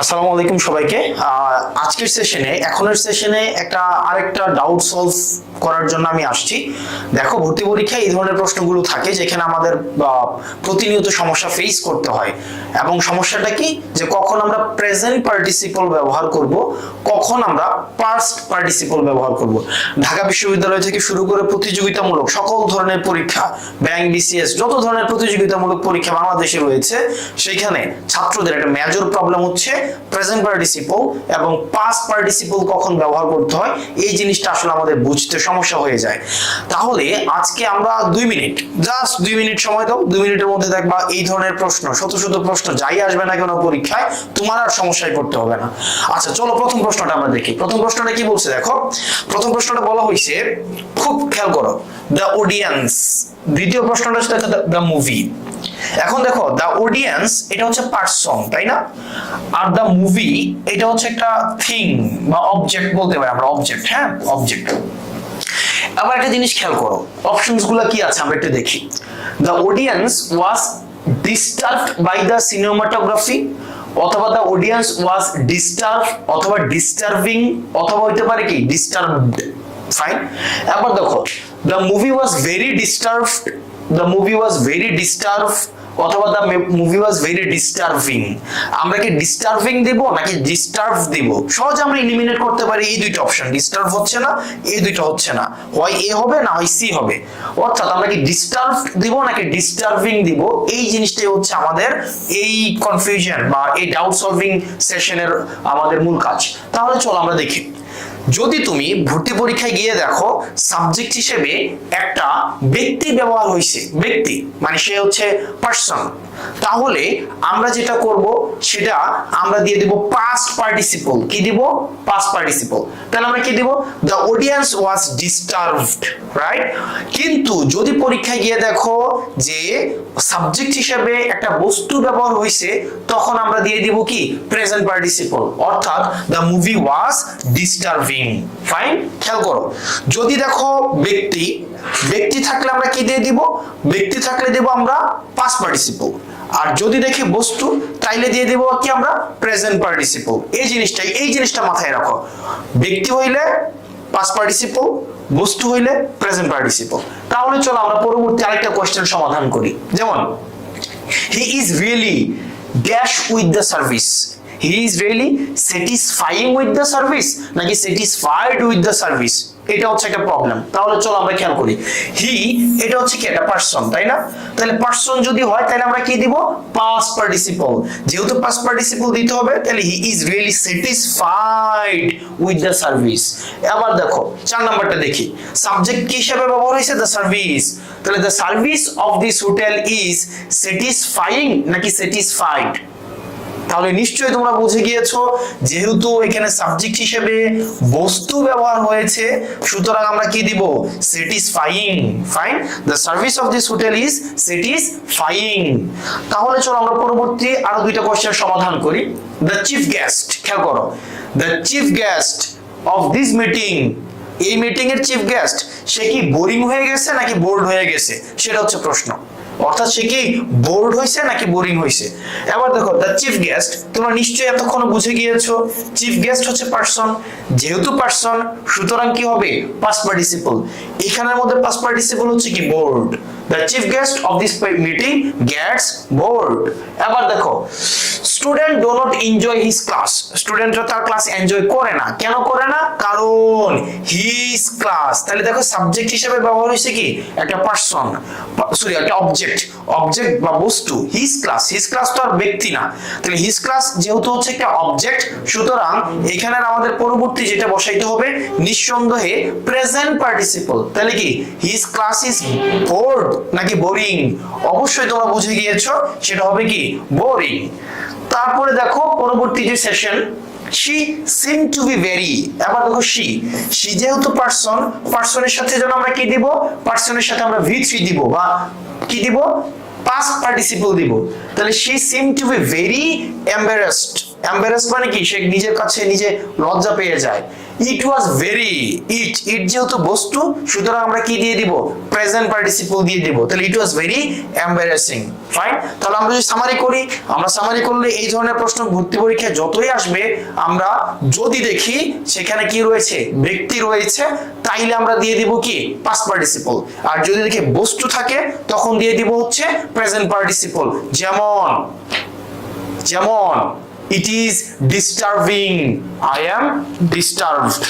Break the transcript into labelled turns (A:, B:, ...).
A: আসসালামু আলাইকুম সবাইকে। আজকের সেশনে এখনের সেশনে আরেকটা ডাউট সলভ করার জন্য আমি আসছি। দেখো, ভর্তি পরীক্ষায় এই ধরনের প্রশ্নগুলো থাকে যেখানে আমাদের প্রতিনিয়ত সমস্যা ফেস করতে হয়। এবং সমস্যাটা কি, যে কখন আমরা প্রেজেন্ট পার্টিসিপল ব্যবহার করব, কখন আমরা পাস্ট পার্টিসিপল ব্যবহার করব। ঢাকা বিশ্ববিদ্যালয় থেকে শুরু করে প্রতিযোগিতামূলক সকল ধরনের পরীক্ষা, ব্যাংক, বিসিএস, যত ধরনের প্রতিযোগিতামূলক পরীক্ষা বাংলাদেশে রয়েছে, সেখানে ছাত্রদের একটা মেজর প্রবলেম হচ্ছে প্রেজেন্ট পার্টিসিপল এবং পাস্ট পার্টিসিপল কখন ব্যবহার করতে হয়, এই জিনিসটা আসলে আমাদের বুঝতে সমস্যা হয়ে যায়। তাহলে আজকে আমরা 2 মিনিট, জাস্ট 2 মিনিট সময় দাও। 2 মিনিটের মধ্যে দেখবা এই ধরনের প্রশ্ন, শত শত প্রশ্ন যাই আসবে না কেন পরীক্ষায়, তোমার আর সমস্যায় পড়তে হবে না। আচ্ছা চলো, প্রথম প্রশ্নটা আমরা দেখি। প্রথম প্রশ্নটা কি বলছে দেখো। প্রথম প্রশ্নটা বলা হয়েছে, খুব খেয়াল করো, দ্য অডিয়েন্স। দ্বিতীয় প্রশ্নটা হচ্ছে দ্য মুভি। এখন দেখো, দ্য অডিয়েন্স এটা হচ্ছে পারসন, তাই না? আর দ্য মুভি এটা হচ্ছে একটা থিং বা অবজেক্ট বলতে পারি আমরা, অবজেক্ট। হ্যাঁ, অবজেক্ট। আবার একটা জিনিস খেয়াল করো, অপশনস গুলো কি আছে আমরা একটু দেখি। The audience was disturbed by the cinematography, অথবা দ্য অডিয়েন্স ওয়াজ ডিস্টার্বড, অথবা ডিস্টার্বিং, অথবা হইতে পারে কি ডিস্টার্বড। ফাইন। এবার দেখো, the movie was very disturbed, the movie was very disturbed, অথবা the movie was very disturbing। আমরা কি ডিস্টার্বিং দেব নাকি ডিস্টার্ব দেব? সহজে আমরা এলিমিনেট করতে পারি এই দুইটা অপশন। ডিস্টার্ব হচ্ছে না, এই দুইটা হচ্ছে না, হয় এ হবে না হয় সি হবে। অর্থাৎ আমরা কি ডিস্টার্ব দিব নাকি ডিস্টার্বিং দিব, এই জিনিসটাই হচ্ছে আমাদের এই কনফিউশন বা এই ডাউট সলভিং সেশনের আমাদের মূল কাজ। তাহলে চলো আমরা দেখি। যদি তুমি ভর্তি পরীক্ষায় গিয়ে দেখো সাবজেক্ট হিসেবে একটা ব্যক্তি ব্যবহার হয়েছে, ব্যক্তি মানে সে হচ্ছে পারসন, তাহলে আমরা যেটা করব সেটা আমরা দিয়ে দিব পাস্ট পার্টিসিপল। কি দিব? Past participle. তাহলে আমরা কি দিব? The audience was disturbed, right? কিন্তু যদি পরীক্ষায় গিয়ে দেখো যে সাবজেক্ট হিসেবে একটা বস্তু ব্যবহার হয়েছে, তখন আমরা দিয়ে দিব কি প্রেজেন্ট পার্টিসিপল, অর্থাৎ the movie was disturbing. Fine. খেয়াল করো, যদি দেখো ব্যক্তি, ব্যক্তি থাকলে আমরা কি দিয়ে দিব? ব্যক্তি থাকলে দেব আমরা পাস্ট পার্টিসিপল। আর যদি দেখি বস্তু, তাইলে দিয়ে দেব কি আমরা প্রেজেন্ট পার্টিসিপল। এই জিনিসটা মাথায় রাখো। ব্যক্তি হইলে পাস্ট পার্টিসিপল, বস্তু হইলে প্রেজেন্ট পার্টিসিপল। তাহলে চলো আমরা পরবর্তী আরেকটা কোশ্চেন সমাধান করি। যেমন, he is really dash with the service. He is really satisfying with the service নাকি satisfied with the service, এটা হচ্ছে একটা প্রবলেম। তাহলে চলো আমরা খেয়াল করি। হি এটা হচ্ছে কি একটা পারসন, তাই না? তাহলে পারসন যদি হয় তাহলে আমরা কি দিব? Past participle. যেহেতু পাস্ট পার্টিসিপল দিতে হবে, তাহলে he is really satisfied with the service. এবার দেখো 4 নাম্বারটা দেখি। সাবজেক্ট কি হিসেবে ব্যবহার হয়েছে? The service. তাহলে the service of this hotel is satisfying নাকি স্যাটিসফাইড? তাহলে নিশ্চয়ই তোমরা বুঝে গিয়েছো, যেহেতু এখানে সাবজেক্ট হিসেবে বস্তু ব্যবহার হয়েছে, সুতরাং আমরা কি দিব? Satisfying. Fine. The service of this hotel is satisfying. তাহলে চলো আমরা পরবর্তী আরো দুইটা কোশ্চেন সমাধান করি। দ্য চিফ গেস্ট, খেয়াল করো, the chief guest of this meeting, এই মিটিং এর চিফ গেস্ট সে কি বোরিং হয়ে গেছে নাকি বোর্ড হয়ে গেছে, সেটা হচ্ছে প্রশ্ন। অর্থাৎ সে কি বোর্ড হয়েছে নাকি বোরিং হয়েছে। এবার দেখো, দ্য চিফ গেস্ট, তোমরা নিশ্চয়ই এতক্ষণ বুঝে গিয়েছো চিফ গেস্ট হচ্ছে পারসন। যেহেতু পারসন, সুতরাং কি হবে? Past participle. এখানের মধ্যে পাস্ট পার্টিসিপল হচ্ছে কি bored. The chief guest of this meeting gets bored. এবার দেখো, student do not enjoy his class. স্টুডেন্টরা তার ক্লাস এনজয় করে না। কেন করে না? কারণ হিজ ক্লাস। তাহলে দেখো সাবজেক্ট হিসেবে ব্যবহার হয়েছে কি একটা পারসন, সরি একটা অবজেক্ট, অবজেক্ট বা বস্তু। হিজ ক্লাস, হিজ ক্লাস তো আর ব্যক্তি না। তাহলে হিজ ক্লাস যেহেতু হচ্ছে একটা অবজেক্ট, সুতরাং এখানে আমাদের পরবর্তী যেটা বসাইতে হবে নিঃসন্দেহে প্রেজেন্ট পার্টিসিপল। তাহলে কি হিজ ক্লাস ইজ বোর্ড নাকি বোরিং? অবশ্যই তোমরা বুঝে গিয়েছো সেটা হবে কি বোরিং। তারপরে দেখো পরবর্তী যে session, she seemed to be very। এবার দেখো she যেহেতু পারসন, পারসনের সাথে যেন আমরা কি দিব? পারসনের সাথে আমরা v3 দিব বা কি দিব? পাস্ট পার্টিসিপল দিব। তাহলে she seemed to be very embarrassed। embarrassed মানে কি? সে নিজের কাছে নিজে লজ্জা পেয়ে যায়। ইট ওয়াজ ভেরি, ইট যেহেতু বস্তু, সুতরাং আমরা কি দিয়ে দিব, প্রেজেন্ট পার্টিসিপল দিয়ে দিব। তাহলে ইট ওয়াজ ভেরি এম্বারাসিং। ফাইন। তাহলে আমরা যদি সামারি করি, আমরা সামারি করলে এই ধরনের প্রশ্ন ভর্তি পরীক্ষায় যতই আসবে, আমরা যদি দেখি সেখানে কি রয়েছে, ব্যক্তি রয়েছে, তাইলে আমরা দিয়ে দিব কি, পাস্ট পার্টিসিপল। আর যদি দেখি বস্তু থাকে, তখন দিয়ে দিব হচ্ছে প্রেজেন্ট পার্টিসিপল। যেমন it is disturbing, I am disturbed.